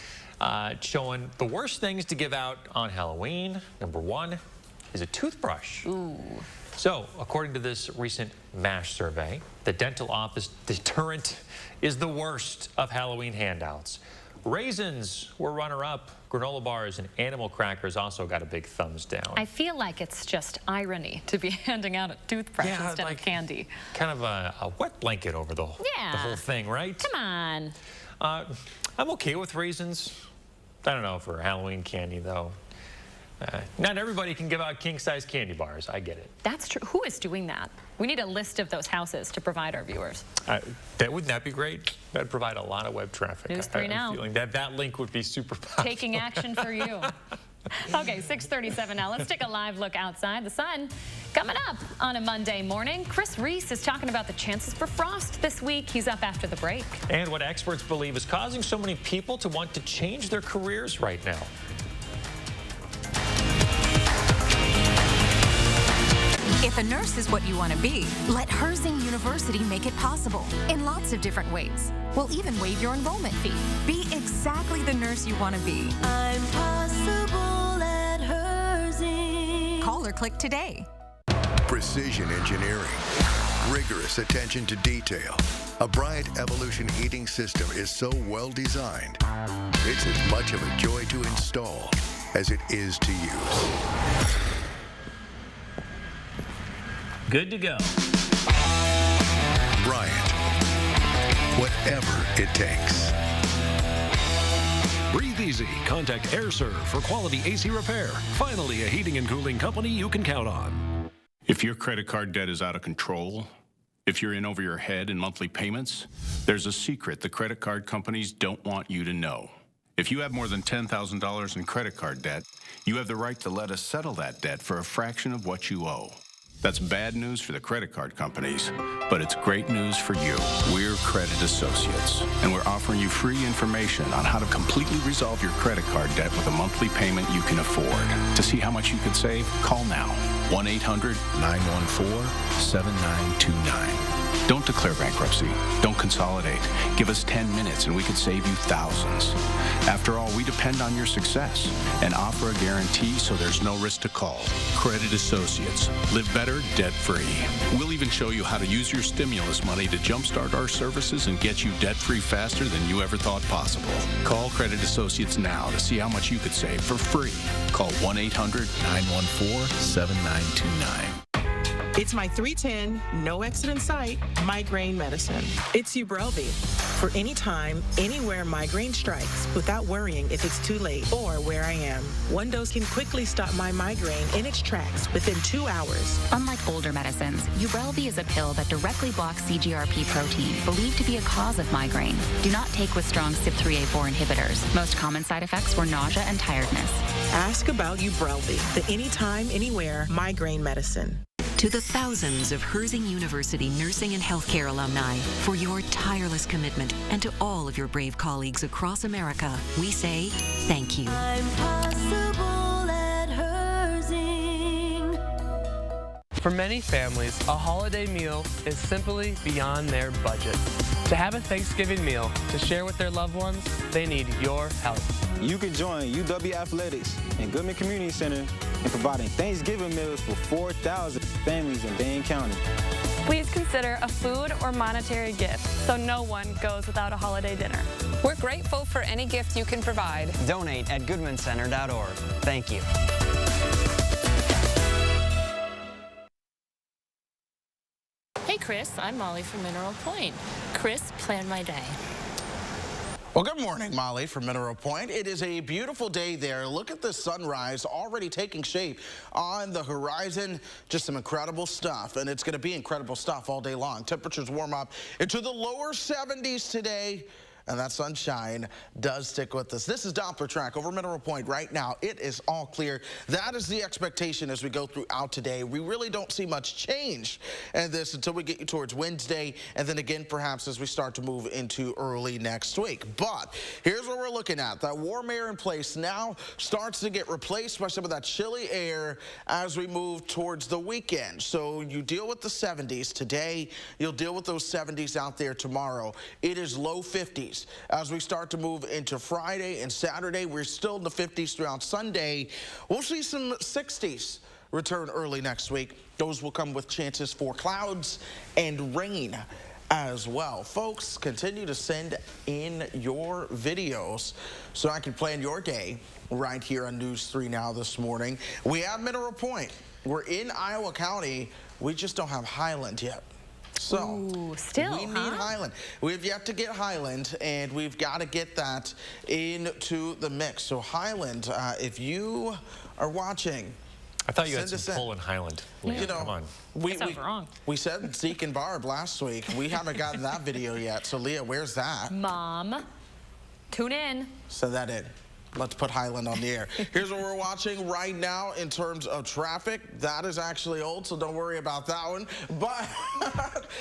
showing the worst things to give out on Halloween. Number 1 is a toothbrush. Ooh. So, according to this recent MASH survey, the dental office deterrent is the worst of Halloween handouts. Raisins were runner-up. Granola bars and animal crackers also got a big thumbs down. I feel like it's just irony to be handing out a toothbrush instead of candy. Kind of a wet blanket over the whole thing, right? Come on. I'm okay with raisins. I don't know for Halloween candy, though. Not everybody can give out king-size candy bars. I get it. That's true. Who is doing that? We need a list of those houses to provide our viewers. Wouldn't that be great? That'd provide a lot of web traffic. News 3 now. I have a feeling that link would be super powerful. Taking action for you. Okay, 6:37 now. Let's take a live look outside. The sun coming up on a Monday morning. Chris Reese is talking about the chances for frost this week. He's up after the break. And what experts believe is causing so many people to want to change their careers right now. If a nurse is what you want to be, let Herzing University make it possible in lots of different ways. We'll even waive your enrollment fee. Be exactly the nurse you want to be. I'm possible at Herzing. Call or click today. Precision engineering, rigorous attention to detail. A Bryant Evolution heating system is so well designed, it's as much of a joy to install as it is to use. Good to go. Bryant, whatever it takes. Breathe easy. Contact AirServe for quality AC repair. Finally, a heating and cooling company you can count on. If your credit card debt is out of control, if you're in over your head in monthly payments, there's a secret the credit card companies don't want you to know. If you have more than $10,000 in credit card debt, you have the right to let us settle that debt for a fraction of what you owe. That's bad news for the credit card companies, but it's great news for you. We're Credit Associates, and we're offering you free information on how to completely resolve your credit card debt with a monthly payment you can afford. To see how much you could save, call now. 1-800-914-7929. Don't declare bankruptcy. Don't consolidate. Give us 10 minutes and we could save you thousands. After all, we depend on your success and offer a guarantee so there's no risk to call. Credit Associates. Live better, debt-free. We'll even show you how to use your stimulus money to jumpstart our services and get you debt-free faster than you ever thought possible. Call Credit Associates now to see how much you could save for free. Call 1-800-914-7929. It's my 310, no exit in sight, migraine medicine. It's Wnba for anytime, anywhere migraine strikes without worrying if it's too late or where I am. One dose can quickly stop my migraine in its tracks within 2 hours. Unlike older medicines, Wnba is a pill that directly blocks CGRP protein, believed to be a cause of migraine. Do not take with strong CYP3A4 inhibitors. Most common side effects were nausea and tiredness. Ask about Wnba, the anytime, anywhere migraine medicine. To the thousands of Herzing University nursing and healthcare alumni, for your tireless commitment, and to all of your brave colleagues across America, we say thank you. I'm possible at Herzing. For many families, a holiday meal is simply beyond their budget. To have a Thanksgiving meal to share with their loved ones, they need your help. You can join UW Athletics and Goodman Community Center in providing Thanksgiving meals for 4,000 families in Dane County. Please consider a food or monetary gift so no one goes without a holiday dinner. We're grateful for any gift you can provide. Donate at goodmancenter.org. Thank you. Hey Chris, I'm Molly from Mineral Point. Chris, plan my day. Well, good morning, Molly from Mineral Point. It is a beautiful day there. Look at the sunrise already taking shape on the horizon. Just some incredible stuff, and it's going to be incredible stuff all day long. Temperatures warm up into the lower 70s today. And that sunshine does stick with us. This is Doppler Track over Mineral Point right now. It is all clear. That is the expectation as we go throughout today. We really don't see much change in this until we get you towards Wednesday, and then again perhaps as we start to move into early next week. But here's what we're looking at. That warm air in place now starts to get replaced by some of that chilly air as we move towards the weekend. So you deal with the 70s today. You'll deal with those 70s out there tomorrow. It is low 50s. As we start to move into Friday and Saturday, we're still in the 50s throughout Sunday. We'll see some 60s return early next week. Those will come with chances for clouds and rain as well. Folks, continue to send in your videos so I can plan your day right here on News 3 Now this morning. We have Mineral Point. We're in Iowa County. We just don't have Highland yet. So we need Highland. We've yet to get Highland, and we've got to get that into the mix. So Highland, if you are watching, I thought you had some pull in Highland. Leah. You know, come on. We said Zeke and Barb last week. We haven't gotten that video yet. So Leah, where's that? Mom, tune in. Send that in. Let's put Highland on the air. Here's what we're watching right now in terms of traffic. That is actually old, so don't worry about that one. But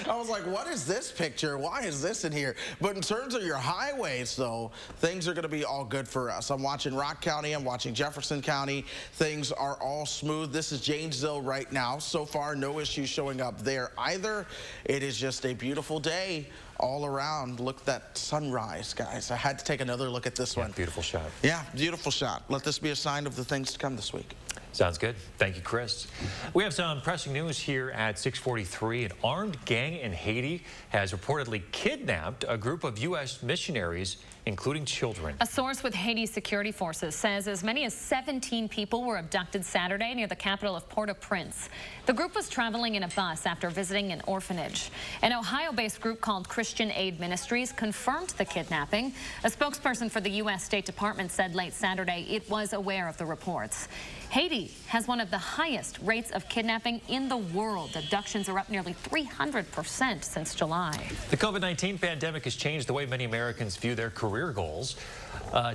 I was like, what is this picture? Why is this in here? But in terms of your highways, though, things are going to be all good for us. I'm watching Rock County. I'm watching Jefferson County. Things are all smooth. This is Janesville right now. So far, no issues showing up there either. It is just a beautiful day all around. Look at that sunrise, guys. I had to take another look at this one. Beautiful shot. Yeah, beautiful shot. Let this be a sign of the things to come this week. Sounds good. Thank you, Chris. We have some pressing news here at 6:43. An armed gang in Haiti has reportedly kidnapped a group of U.S. missionaries, including children. A source with Haiti security forces says as many as 17 people were abducted Saturday near the capital of Port-au-Prince. The group was traveling in a bus after visiting an orphanage. An Ohio-based group called Christian Aid Ministries confirmed the kidnapping. A spokesperson for the U.S. State Department said late Saturday it was aware of the reports. Haiti has one of the highest rates of kidnapping in the world. Abductions are up nearly 300% since July. The COVID-19 pandemic has changed the way many Americans view their career goals.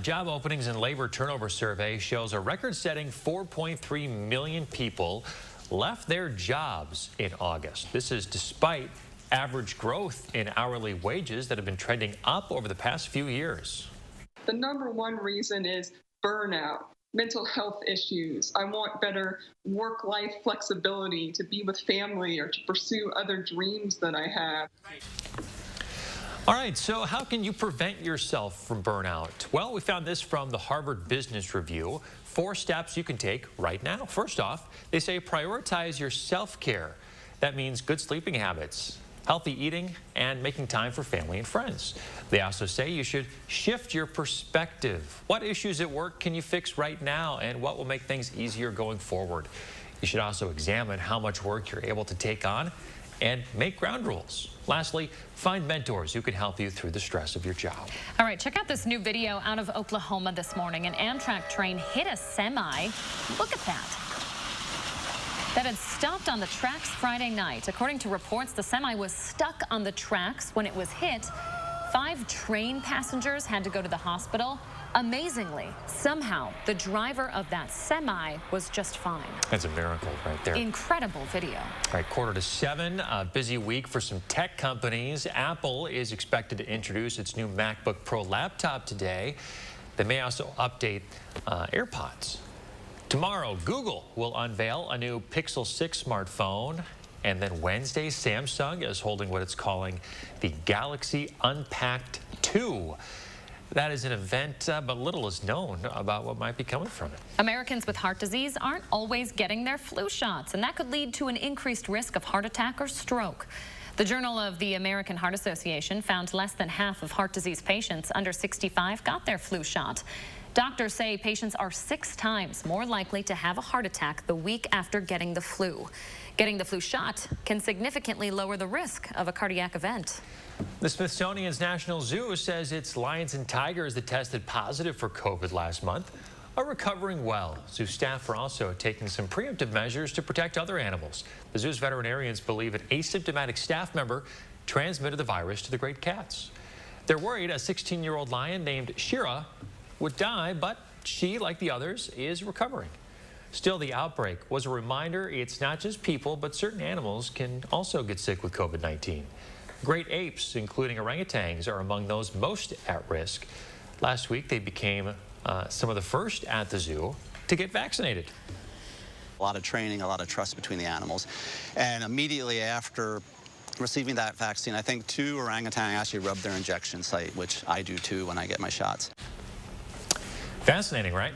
Job openings and labor turnover survey shows a record-setting 4.3 million people left their jobs in August. This is despite average growth in hourly wages that have been trending up over the past few years. The number one reason is burnout. mental health issues. I want better work-life flexibility to be with family or to pursue other dreams that I have. All right, so how can you prevent yourself from burnout? Well, we found this from the Harvard Business Review. 4 steps you can take right now. First off, they say prioritize your self-care. That means good sleeping habits, healthy eating, and making time for family and friends. They also say you should shift your perspective. What issues at work can you fix right now, and what will make things easier going forward? You should also examine how much work you're able to take on and make ground rules. Lastly, find mentors who can help you through the stress of your job. All right, check out this new video out of Oklahoma this morning. An Amtrak train hit a semi. Look at that. That had stopped on the tracks Friday night. According to reports, the semi was stuck on the tracks when it was hit. 5 train passengers had to go to the hospital. Amazingly, somehow, the driver of that semi was just fine. That's a miracle right there. Incredible video. All right, 6:45, a busy week for some tech companies. Apple is expected to introduce its new MacBook Pro laptop today. They may also update AirPods. Tomorrow, Google will unveil a new Pixel 6 smartphone. And then Wednesday, Samsung is holding what it's calling the Galaxy Unpacked 2. That is an event, but little is known about what might be coming from it. Americans with heart disease aren't always getting their flu shots, and that could lead to an increased risk of heart attack or stroke. The Journal of the American Heart Association found less than half of heart disease patients under 65 got their flu shot. Doctors say patients are 6 times more likely to have a heart attack the week after getting the flu. Getting the flu shot can significantly lower the risk of a cardiac event. The Smithsonian's National Zoo says its lions and tigers that tested positive for COVID last month are recovering well. Zoo staff are also taking some preemptive measures to protect other animals. The zoo's veterinarians believe an asymptomatic staff member transmitted the virus to the great cats. They're worried a 16-year-old lion named Shira would die, but she, like the others, is recovering. Still, the outbreak was a reminder it's not just people, but certain animals can also get sick with COVID-19. Great apes, including orangutans, are among those most at risk. Last week, they became some of the first at the zoo to get vaccinated. A lot of training, a lot of trust between the animals. And immediately after receiving that vaccine, I think 2 orangutan actually rubbed their injection site, which I do too when I get my shots. Fascinating, right?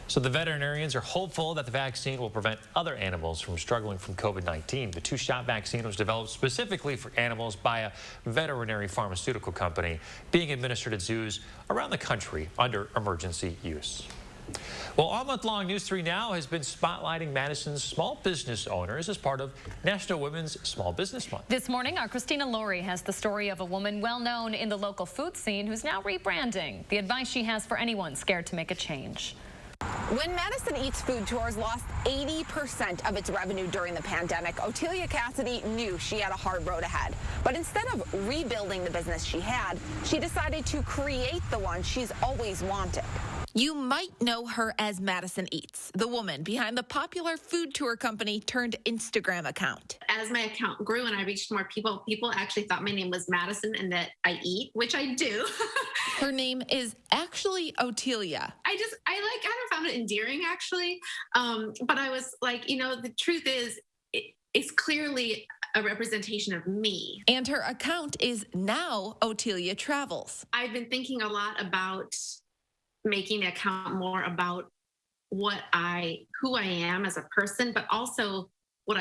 So the veterinarians are hopeful that the vaccine will prevent other animals from struggling from COVID-19. The 2-shot vaccine was developed specifically for animals by a veterinary pharmaceutical company being administered at zoos around the country under emergency use. Well, all month long, News 3 Now has been spotlighting Madison's small business owners as part of National Women's Small Business Month. This morning, our Christina Laurie has the story of a woman well known in the local food scene who's now rebranding. The advice she has for anyone scared to make a change. When Madison Eats Food Tours lost 80% of its revenue during the pandemic, Otelia Cassidy knew she had a hard road ahead. But instead of rebuilding the business she had, she decided to create the one she's always wanted. You might know her as Madison Eats, the woman behind the popular food tour company turned Instagram account. As my account grew and I reached more people, people actually thought my name was Madison and that I eat, which I do. Her name is actually Otelia. I kind of found it endearing, actually. But I was like, you know, the truth is, it's clearly a representation of me. And her account is now Otelia Travels. I've been thinking a lot about making the account more about who I am as a person, but also what's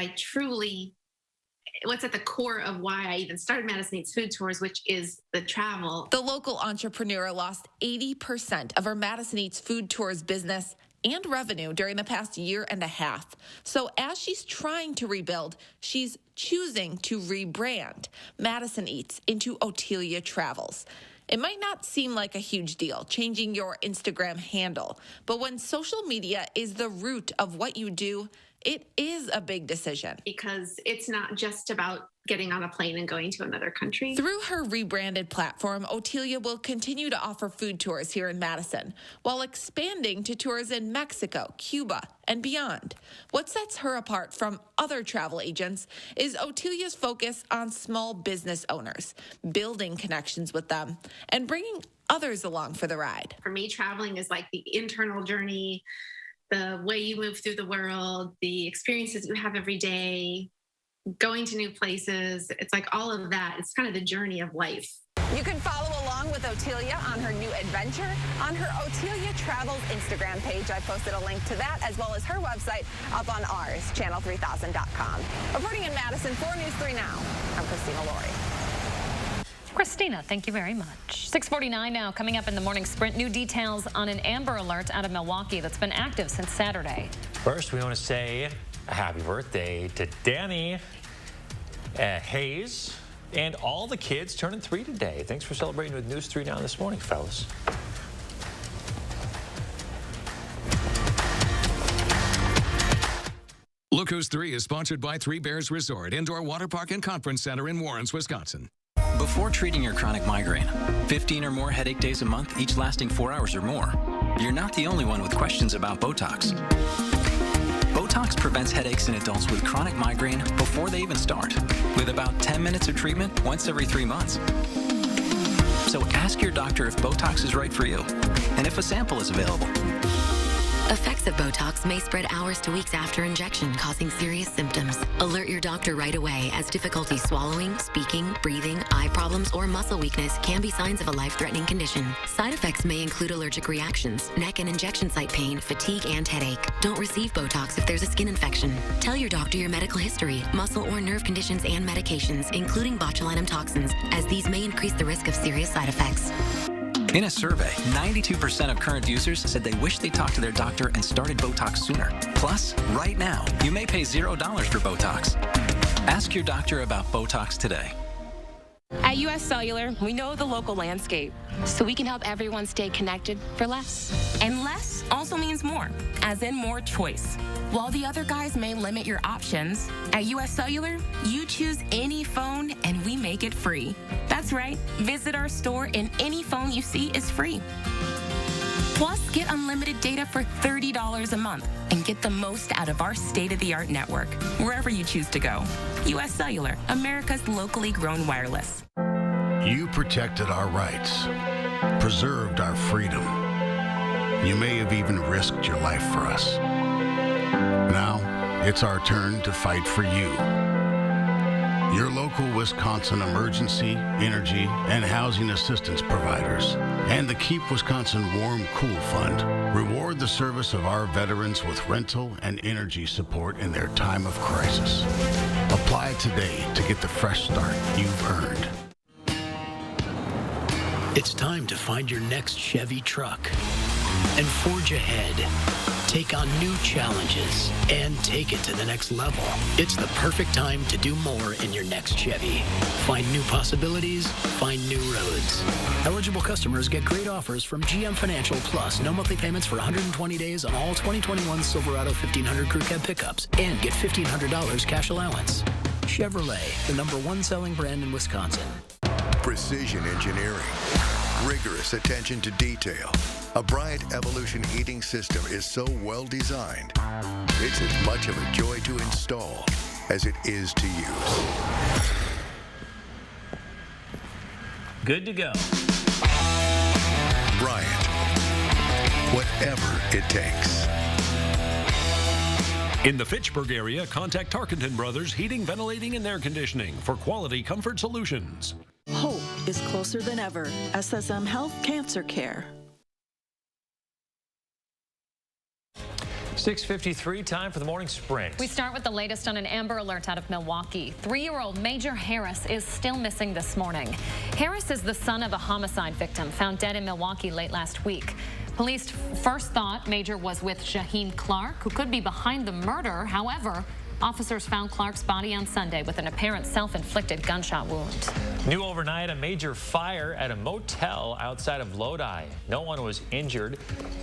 at the core of why I even started Madison Eats Food Tours, which is the travel. The local entrepreneur lost 80% of her Madison Eats Food Tours business and revenue during the past year and a half. So as she's trying to rebuild, she's choosing to rebrand Madison Eats into Otelia Travels. It might not seem like a huge deal, changing your Instagram handle, but when social media is the root of what you do, it is a big decision. Because it's not just about getting on a plane and going to another country. Through her rebranded platform, Otelia will continue to offer food tours here in Madison, while expanding to tours in Mexico, Cuba, and beyond. What sets her apart from other travel agents is Otelia's focus on small business owners, building connections with them, and bringing others along for the ride. For me, traveling is like the internal journey. the way you move through the world, the experiences you have every day, going to new places. It's like all of that. It's kind of the journey of life. You can follow along with Otelia on her new adventure on her Otelia Travels Instagram page. I posted a link to that as well as her website up on ours, channel3000.com. Reporting in Madison for News 3 Now, I'm Christina Laurie. Christina, thank you very much. 6:49 now, coming up in the morning sprint. New details on an Amber Alert out of Milwaukee that's been active since Saturday. First, we want to say a happy birthday to Danny Hayes and all the kids turning 3 today. Thanks for celebrating with News 3 Now this morning, fellas. Look Who's 3 is sponsored by Three Bears Resort, Indoor Water Park and Conference Center in Warrens, Wisconsin. Before treating your chronic migraine, 15 or more headache days a month, each lasting 4 hours or more, you're not the only one with questions about Botox. Botox prevents headaches in adults with chronic migraine before they even start, with about 10 minutes of treatment once every 3 months. So ask your doctor if Botox is right for you, and if a sample is available. Effects of Botox may spread hours to weeks after injection, causing serious symptoms. Alert your doctor right away, as difficulty swallowing, speaking, breathing, eye problems, or muscle weakness can be signs of a life-threatening condition. Side effects may include allergic reactions, neck and injection site pain, fatigue, and headache. Don't receive Botox if there's a skin infection. Tell your doctor your medical history, muscle or nerve conditions, and medications, including botulinum toxins, as these may increase the risk of serious side effects. In a survey, 92% of current users said they wish they talked to their doctor and started Botox sooner. Plus, right now, you may pay $0 for Botox. Ask your doctor about Botox today. At U.S. Cellular, we know the local landscape, so we can help everyone stay connected for less. And less also means more, as in more choice. While the other guys may limit your options, at U.S. Cellular, you choose any phone and we make it free. That's right, visit our store and any phone you see is free. Plus, get unlimited data for $30 a month and get the most out of our state-of-the-art network, wherever you choose to go. U.S. Cellular, America's locally grown wireless. You protected our rights, preserved our freedom. You may have even risked your life for us. Now, it's our turn to fight for you. Your local Wisconsin emergency, energy, and housing assistance providers and the Keep Wisconsin Warm Cool Fund reward the service of our veterans with rental and energy support in their time of crisis. Apply today to get the fresh start you've earned. It's time to find your next Chevy truck and forge ahead. Take on new challenges and take it to the next level. It's the perfect time to do more in your next Chevy. Find new possibilities, find new roads. Eligible customers get great offers from GM Financial, plus no monthly payments for 120 days on all 2021 Silverado 1500 Crew Cab pickups, and get $1,500 cash allowance. Chevrolet, the #1 selling brand in Wisconsin. Precision engineering, rigorous attention to detail. A Bryant Evolution heating system is so well designed, it's as much of a joy to install as it is to use. Good to go. Bryant, whatever it takes. In the Fitchburg area, contact Tarkenton Brothers Heating, Ventilating, and Air Conditioning for quality comfort solutions. Hope is closer than ever. SSM Health Cancer Care. 6:53, time for the morning sprint. We start with the latest on an Amber Alert out of Milwaukee. 3-year-old Major Harris is still missing this morning. Harris is the son of a homicide victim found dead in Milwaukee late last week. Police first thought Major was with Shaheen Clark, who could be behind the murder. However, officers found Clark's body on Sunday with an apparent self-inflicted gunshot wound. New overnight, a major fire at a motel outside of Lodi. No one was injured.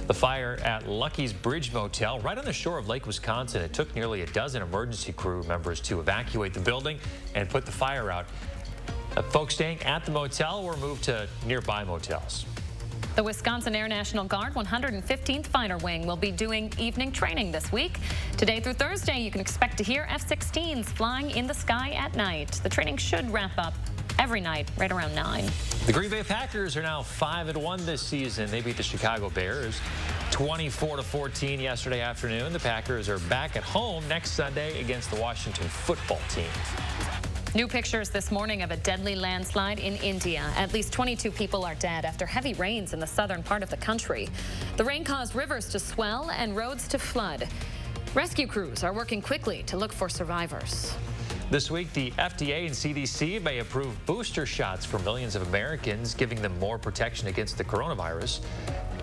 The fire at Lucky's Bridge Motel, right on the shore of Lake Wisconsin. It took nearly a dozen emergency crew members to evacuate the building and put the fire out. Folks staying at the motel were moved to nearby motels. The Wisconsin Air National Guard 115th Fighter Wing will be doing evening training this week. Today through Thursday, you can expect to hear F-16s flying in the sky at night. The training should wrap up every night right around 9. The Green Bay Packers are now 5-1 this season. They beat the Chicago Bears 24-14 yesterday afternoon. The Packers are back at home next Sunday against the Washington football team. New pictures this morning of a deadly landslide in India. At least 22 people are dead after heavy rains in the southern part of the country. The rain caused rivers to swell and roads to flood. Rescue crews are working quickly to look for survivors. This week, the FDA and CDC may approve booster shots for millions of Americans, giving them more protection against the coronavirus.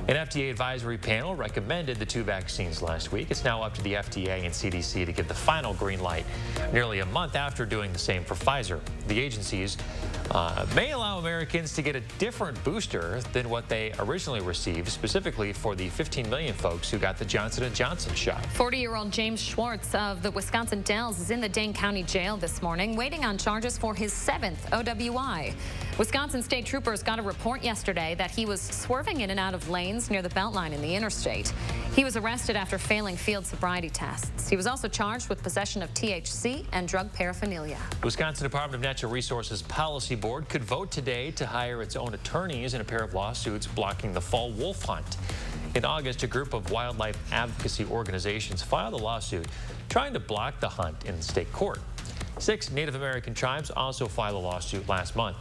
An FDA advisory panel recommended the 2 vaccines last week. It's now up to the FDA and CDC to give the final green light, nearly a month after doing the same for Pfizer. The agencies may allow Americans to get a different booster than what they originally received, specifically for the 15 million folks who got the Johnson & Johnson shot. 40-year-old James Schwartz of the Wisconsin Dells is in the Dane County Jail this morning, waiting on charges for his 7th OWI. Wisconsin state troopers got a report yesterday that he was swerving in and out of lanes near the Beltline in the interstate. He was arrested after failing field sobriety tests. He was also charged with possession of THC and drug paraphernalia. Wisconsin Department of Natural Resources Policy Board could vote today to hire its own attorneys in a pair of lawsuits blocking the fall wolf hunt. In August, a group of wildlife advocacy organizations filed a lawsuit trying to block the hunt in the state court. 6 Native American tribes also filed a lawsuit last month.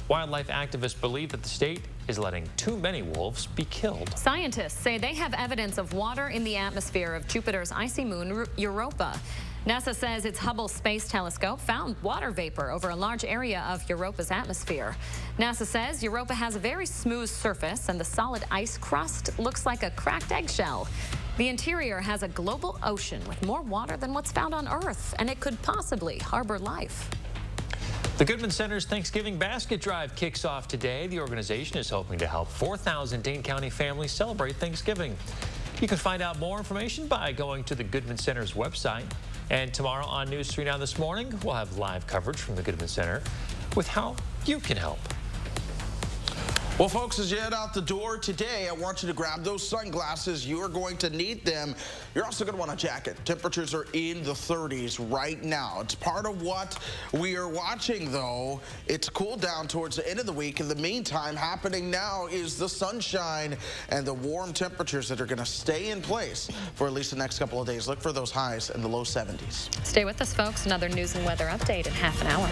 Wildlife activists believe that the state is letting too many wolves be killed. Scientists say they have evidence of water in the atmosphere of Jupiter's icy moon, Europa. NASA says its Hubble Space Telescope found water vapor over a large area of Europa's atmosphere. NASA says Europa has a very smooth surface and the solid ice crust looks like a cracked eggshell. The interior has a global ocean with more water than what's found on Earth, and it could possibly harbor life. The Goodman Center's Thanksgiving Basket Drive kicks off today. The organization is hoping to help 4,000 Dane County families celebrate Thanksgiving. You can find out more information by going to the Goodman Center's website. And tomorrow on News 3 Now This Morning, we'll have live coverage from the Goodman Center with how you can help. Well, folks, as you head out the door today, I want you to grab those sunglasses. You are going to need them. You're also going to want a jacket. Temperatures are in the 30s right now. It's part of what we are watching, though. It's cooled down towards the end of the week. In the meantime, happening now is the sunshine and the warm temperatures that are going to stay in place for at least the next couple of days. Look for those highs in the low 70s. Stay with us, folks. Another news and weather update in half an hour.